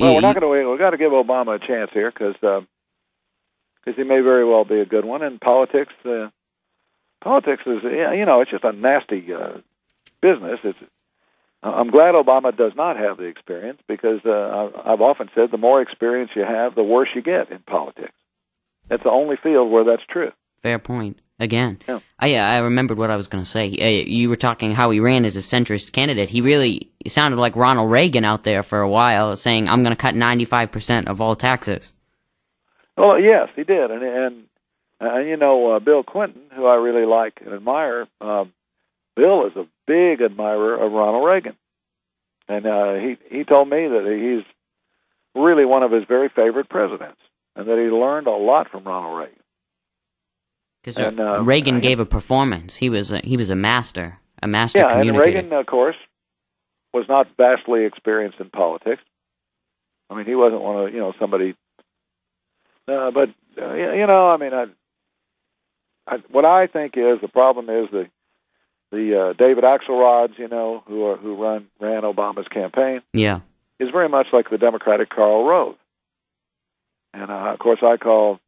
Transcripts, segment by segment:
Well, we're not going to wait. We've got to give Obama a chance here because he may very well be a good one. And politics is, it's just a nasty business. I'm glad Obama does not have the experience because I've often said the more experience you have, the worse you get in politics. It's the only field where that's true. Fair point. Again, yeah. I remembered what I was going to say. You were talking how he ran as a centrist candidate. He sounded like Ronald Reagan out there for a while, saying, I'm going to cut 95% of all taxes. Well, yes, he did. And Bill Clinton, who I really like and admire, Bill is a big admirer of Ronald Reagan. And he told me that he's really one of his very favorite presidents and that he learned a lot from Ronald Reagan. Because Reagan gave a performance. He was a master communicator. And Reagan, of course, was not vastly experienced in politics. I mean, he wasn't one of somebody. What I think is the problem is the David Axelrods, who ran Obama's campaign. Yeah, is very much like the Democratic Karl Rove, and of course I call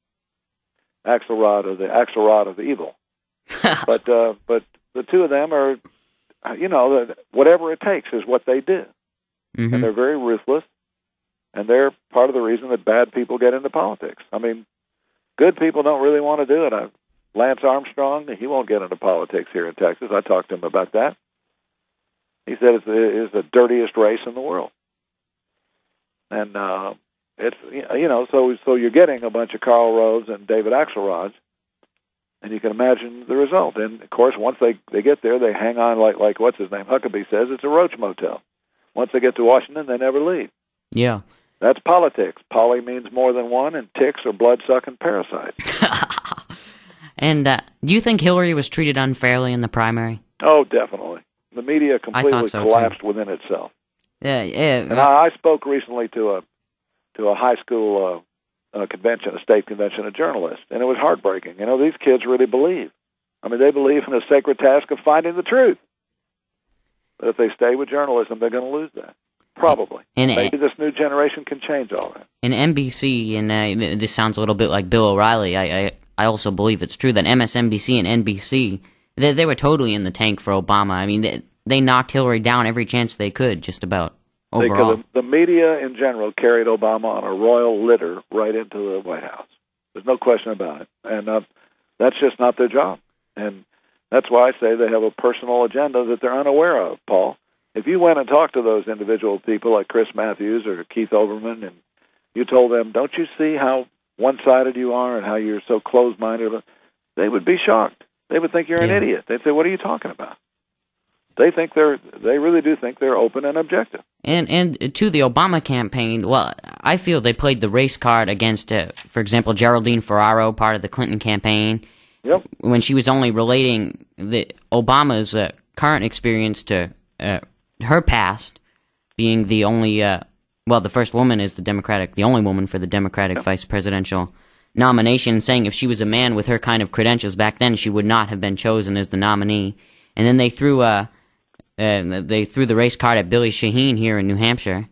Axelrod of evil. but the two of them are, whatever it takes is what they do, and they're very ruthless, and they're part of the reason that bad people get into politics. I mean, good people don't really want to do it. Lance Armstrong, he won't get into politics here in Texas. I talked to him about that. He said it's the dirtiest race in the world, and it's so you're getting a bunch of Karl Roves and David Axelrods, and you can imagine the result. And of course, once they get there, they hang on like what's his name, Huckabee says, it's a roach motel. Once they get to Washington, they never leave. Yeah, that's politics. Poly means more than one, and ticks are blood-sucking parasites. And do you think Hillary was treated unfairly in the primary? Oh, definitely. The media completely collapsed within itself. Yeah. And I spoke recently to a high school convention, a state convention of journalists, and it was heartbreaking. These kids really believe. I mean, they believe in the sacred task of finding the truth. But if they stay with journalism, they're going to lose that. Probably. And maybe this new generation can change all that. And NBC, and this sounds a little bit like Bill O'Reilly, I also believe it's true that MSNBC and NBC, they were totally in the tank for Obama. I mean, they knocked Hillary down every chance they could, just about, overall. The media in general carried Obama on a royal litter right into the White House. There's no question about it. And that's just not their job. And that's why I say they have a personal agenda that they're unaware of, Paul. If you went and talked to those individual people like Chris Matthews or Keith Olbermann, and you told them, don't you see how one-sided you are and how you're so closed-minded, they would be shocked. They would think you're an idiot. They'd say, what are you talking about? They really do think they're open and objective. And to the Obama campaign, well, I feel they played the race card against, for example, Geraldine Ferraro, part of the Clinton campaign. Yep. When she was only relating Obama's current experience to her past, being the only, the first woman is the only woman for the Democratic vice presidential nomination, saying if she was a man with her kind of credentials back then, she would not have been chosen as the nominee. And then they threw the race card at Billy Shaheen here in New Hampshire.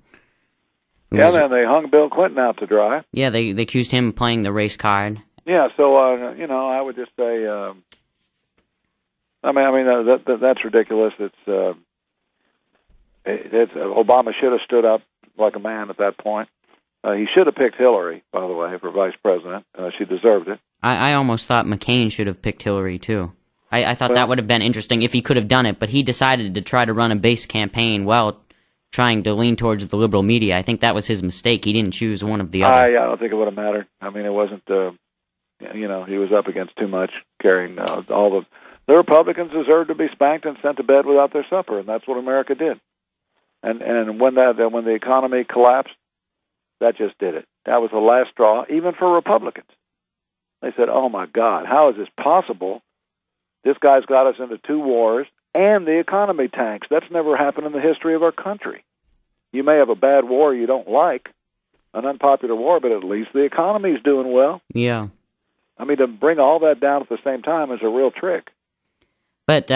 Then they hung Bill Clinton out to dry. Yeah, they accused him of playing the race card. Yeah, so I would just say, that's ridiculous. It's Obama should have stood up like a man at that point. He should have picked Hillary, by the way, for vice president. She deserved it. I almost thought McCain should have picked Hillary, too. I thought that would have been interesting if he could have done it, but he decided to try to run a base campaign while trying to lean towards the liberal media. I think that was his mistake. He didn't choose one of the other. I don't think it would have mattered. I mean, it wasn't, he was up against too much, carrying all the Republicans deserved to be spanked and sent to bed without their supper, and that's what America did. And when the economy collapsed, that just did it. That was the last straw, even for Republicans. They said, oh, my God, how is this possible? This guy's got us into 2 wars, and the economy tanks. That's never happened in the history of our country. You may have a bad war you don't like, an unpopular war, but at least the economy's doing well. Yeah. I mean, to bring all that down at the same time is a real trick. But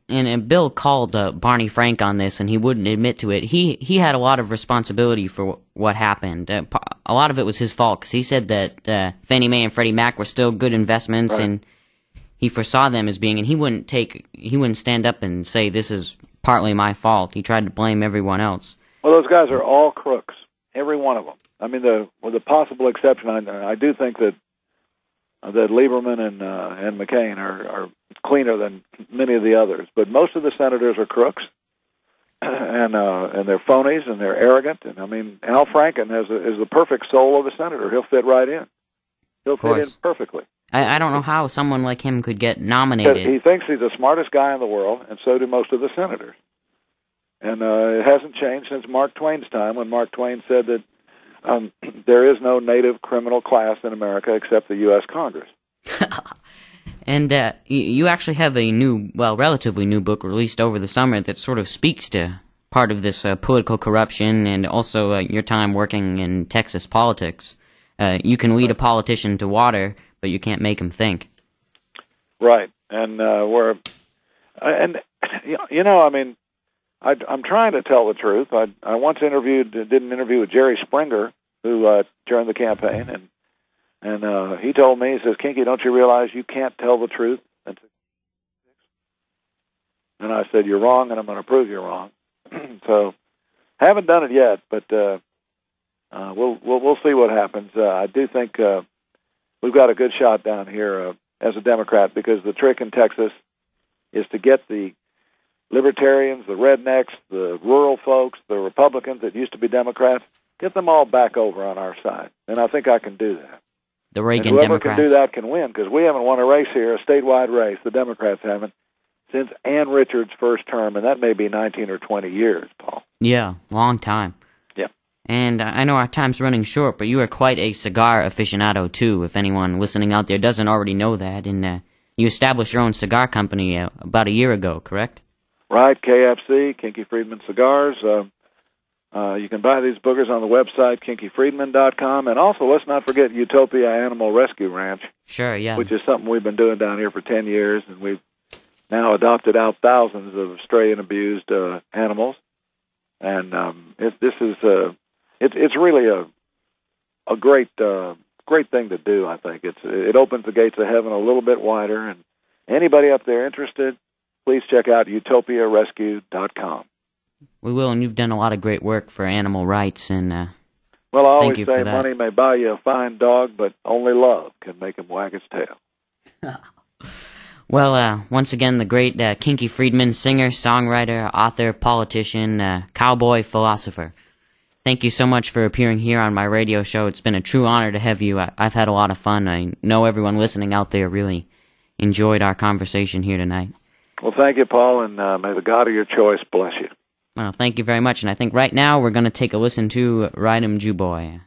and Bill called Barney Frank on this, and he wouldn't admit to it. He had a lot of responsibility for what happened. A lot of it was his fault, 'cause he said that Fannie Mae and Freddie Mac were still good investments, right, and he foresaw them as being. And he wouldn't stand up and say this is partly my fault. He tried to blame everyone else. Well, those guys are all crooks, every one of them. I mean, with the possible exception, I do think that Lieberman and McCain are cleaner than many of the others, but most of the senators are crooks, and they're phonies and they're arrogant. And I mean, Al Franken is the perfect soul of a senator. He'll fit right in. He'll fit in perfectly. I don't know how someone like him could get nominated. Because he thinks he's the smartest guy in the world, and so do most of the senators. And it hasn't changed since Mark Twain's time, when Mark Twain said that there is no native criminal class in America except the U.S. Congress. And you actually have a relatively new book released over the summer that sort of speaks to part of this political corruption and also your time working in Texas politics. You can lead a politician to water, but you can't make him think. Right. And I'm trying to tell the truth. I once did an interview with Jerry Springer, who during the campaign, and he told me, he says, "Kinky, don't you realize you can't tell the truth?" And I said, "You're wrong, and I'm going to prove you're wrong." So, haven't done it yet, but we'll see what happens. I do think we've got a good shot down here as a Democrat, because the trick in Texas is to get the libertarians, the rednecks, the rural folks, the Republicans that used to be Democrats, get them all back over on our side. And I think I can do that. The Reagan and whoever Democrats can do that can win, because we haven't won a race here, a statewide race, the Democrats haven't, since Ann Richards' first term, and that may be 19 or 20 years, Paul. Yeah, long time. Yeah. And I know our time's running short, but you are quite a cigar aficionado, too, if anyone listening out there doesn't already know that. And you established your own cigar company about a year ago, correct? Right, KFC, Kinky Friedman Cigars. You can buy these boogers on the website, kinkyfriedman.com. And also, let's not forget Utopia Animal Rescue Ranch. Sure, yeah. Which is something we've been doing down here for 10 years, and we've now adopted out thousands of stray and abused animals. And it's really a great thing to do, I think. It opens the gates of heaven a little bit wider, and anybody up there interested, please check out utopiarescue.com. We will, and you've done a lot of great work for animal rights, and well, I always say money may buy you a fine dog, but only love can make him wag his tail. Well, once again, the great Kinky Friedman, singer, songwriter, author, politician, cowboy, philosopher. Thank you so much for appearing here on my radio show. It's been a true honor to have you. I've had a lot of fun. I know everyone listening out there really enjoyed our conversation here tonight. Well, thank you, Paul, and may the God of your choice bless you. Well, thank you very much, and I think right now we're going to take a listen to Ride 'em Jew Boy.